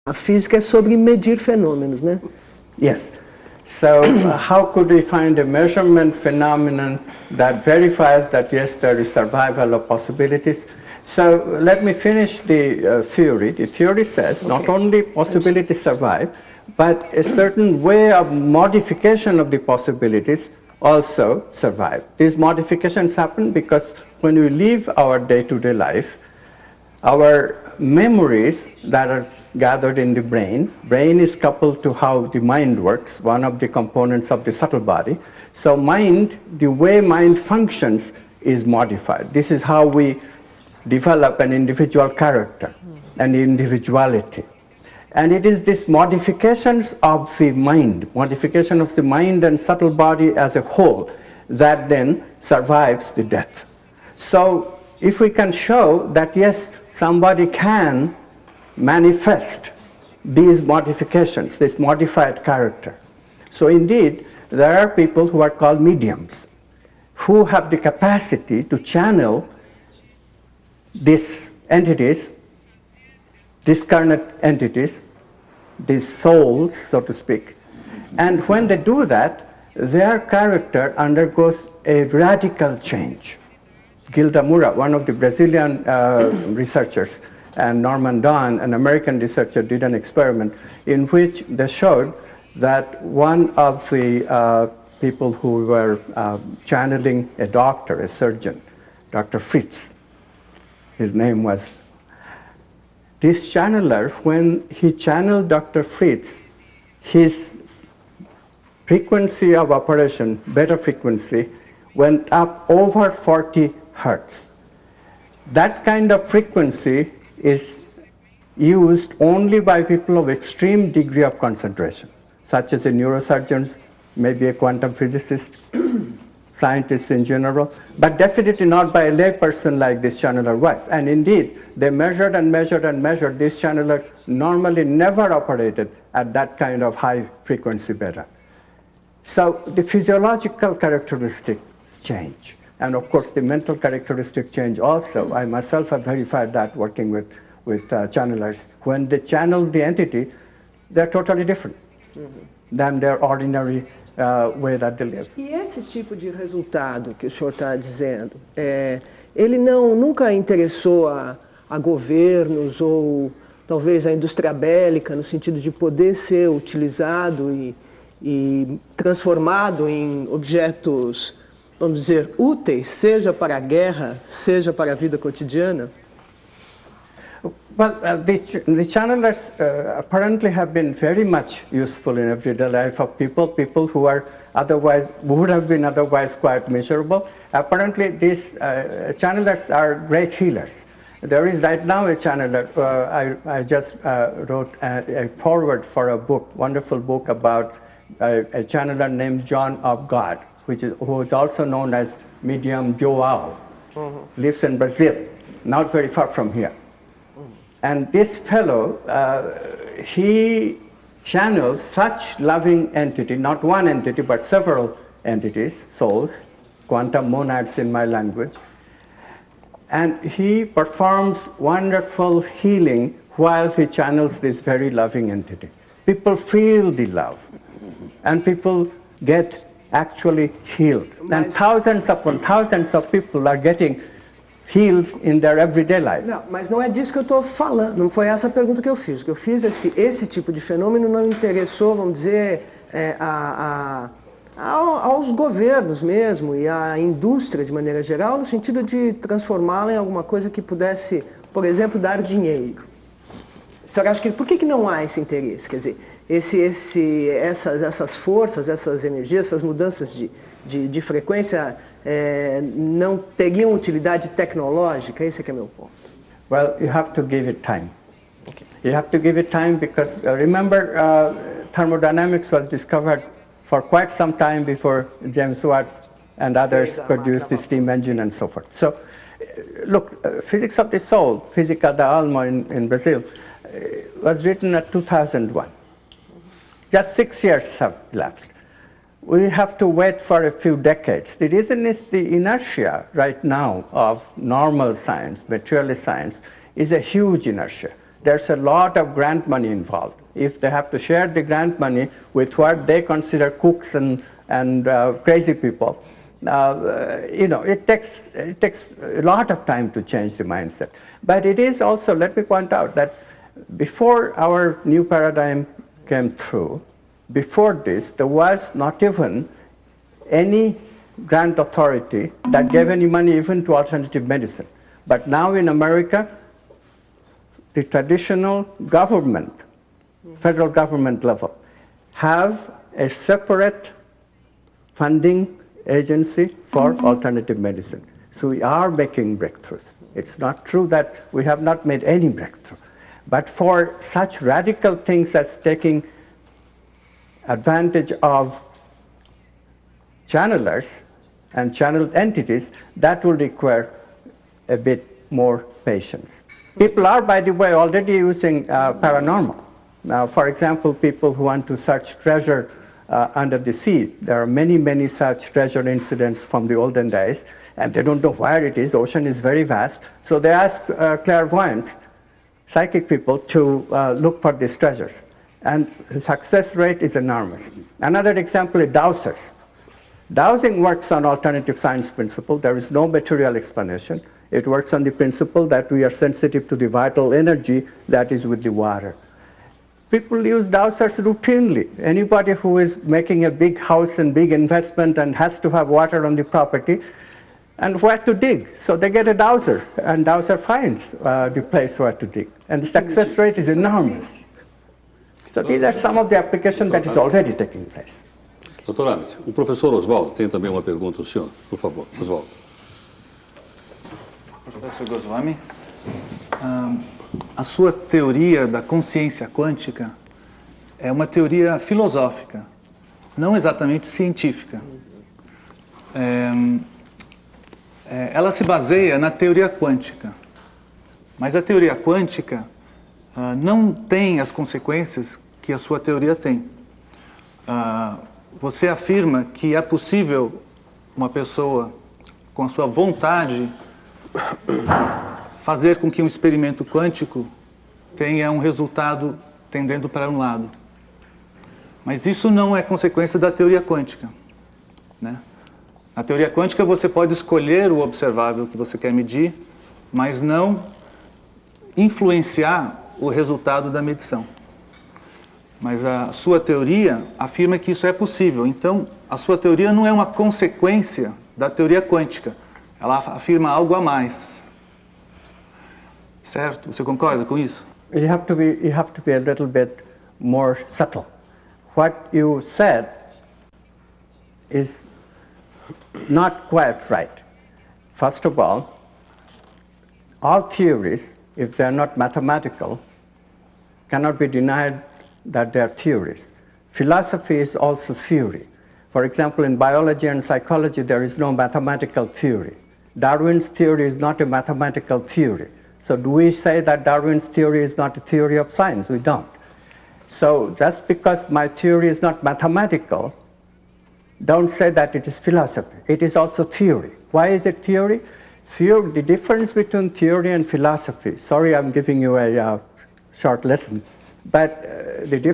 A física é sobre medir fenômenos, né? Yes. So how could we find a measurement phenomenon that verifies that yes, there is survival of possibilities? So let me finish the theory. The theory says not only possibilities survive, but a certain way of modification of the possibilities also survive. These modifications happen because when we live our day-to-day life, our memories that are gathered in the brain is coupled to how the mind works, one of the components of the subtle body. So mind, the way mind functions is modified. This is how we develop an individual character, an individuality. And it is this modifications of the mind, modification of the mind and subtle body as a whole, that then survives the death. So if we can show that yes, somebody can manifest these modifications, this modified character. So indeed, there are people who are called mediums, who have the capacity to channel these entities, discarnate entities, these souls, so to speak. And when they do that, their character undergoes a radical change. Gilda Moura, one of the Brazilian researchers, and Norman Don, an American researcher, did an experiment in which they showed that one of the people who were channeling a doctor, a surgeon, Dr. Fritz, his name was, this channeler, when he channeled Dr. Fritz, his frequency of operation, beta frequency, went up over 40 hertz. That kind of frequency is used only by people of extreme degree of concentration, such as a neurosurgeon, maybe a quantum physicist, scientists in general, but definitely not by a lay person like this channeler was. And indeed, they measured and measured and measured. This channeler normally never operated at that kind of high frequency beta. So the physiological characteristics change. And of course, the mental characteristics change also. I myself have verified that working with channelers. When they channel the entity, they're totally different than their ordinary way that they live. E esse tipo de resultado que o senhor está dizendo, ele nunca interessou a governos ou talvez a indústria bélica, no sentido de poder ser utilizado e transformado em objetos, vamos dizer, úteis, seja para a guerra, seja para a vida cotidiana? Well, the channelers apparently have been very much useful in everyday life of people who are would have been otherwise quite miserable. Apparently, these channelers are great healers. There is right now a channeler. I just wrote a foreword for a book, wonderful book about a channeler named John of God, who is also known as Medium Joao, lives in Brazil, not very far from here. And this fellow, he channels such loving entity, not one entity, but several entities, souls, quantum monads in my language. And he performs wonderful healing while he channels this very loving entity. People feel the love, and people get actually healed. And thousands upon thousands of people are getting healed in their everyday life. Não, mas não é disso que eu estou falando, não foi essa a pergunta que eu fiz. O que eu fiz é se esse tipo de fenômeno não interessou, vamos dizer, aos governos mesmo e à indústria de maneira geral, no sentido de transformá-la em alguma coisa que pudesse, por exemplo, dar dinheiro. O senhor acha que por que não há esse interesse? Quer dizer, essas forças, essas energias, essas mudanças de frequência não teriam utilidade tecnológica? Esse é que é meu ponto. Well, you have to give it time. Okay. You have to give it time because remember, thermodynamics was discovered for quite some time before James Watt and others produced the steam engine and so forth. So, look, Physics of the Soul, Física da Alma in Brazil, was written at 2001. Just 6 years have elapsed. We have to wait for a few decades. The reason is the inertia right now of normal science, materialist science, is a huge inertia. there's a lot of grant money involved. If they have to share the grant money with what they consider cooks and crazy people, it takes a lot of time to change the mindset. But it is also, let me point out that before our new paradigm came through, before this, there was not even any grant authority that gave any money even to alternative medicine. But now in America, the traditional government, federal government level, have a separate funding agency for alternative medicine. So we are making breakthroughs. It's not true that we have not made any breakthrough. But for such radical things as taking advantage of channelers and channeled entities, that will require a bit more patience. People are, by the way, already using paranormal. Now, for example, people who want to search treasure under the sea, there are many, many such treasure incidents from the olden days, and they don't know where it is. The ocean is very vast. So they ask clairvoyants, psychic people, to look for these treasures. And the success rate is enormous. Another example is dowsers. Dowsing works on alternative science principle. There is no material explanation. It works on the principle that we are sensitive to the vital energy that is with the water. People use dowsers routinely. Anybody who is making a big house and big investment and has to have water on the property, and where to dig. So they get a dowser, and dowser finds the place where to dig. And the success rate is enormous. So these are some of the applications that is already taking place. Dr. Amit, o professor Oswaldo tem também uma pergunta ao senhor. Por favor, Oswaldo. Professor Goswami, a sua teoria da consciência quântica é uma teoria filosófica, não exatamente científica. Ela se baseia na teoria quântica, mas a teoria quântica não tem as consequências que a sua teoria tem. Você afirma que é possível uma pessoa, com a sua vontade, fazer com que um experimento quântico tenha um resultado tendendo para um lado. Mas isso não é consequência da teoria quântica, né? Na teoria quântica você pode escolher o observável que você quer medir, mas não influenciar o resultado da medição. Mas a sua teoria afirma que isso é possível. Então, a sua teoria não é uma consequência da teoria quântica. Ela afirma algo a mais. Certo? Você concorda com isso? You have to be a little bit more subtle. What you said is not quite right. First of all theories, if they're not mathematical, cannot be denied that they're theories. Philosophy is also theory. For example, in biology and psychology, there is no mathematical theory. Darwin's theory is not a mathematical theory. So do we say that Darwin's theory is not a theory of science? We don't. So just because my theory is not mathematical, don't say that it is philosophy. It is also theory. Why is it theory? The difference between theory and philosophy, sorry I'm giving you a short lesson, but the difference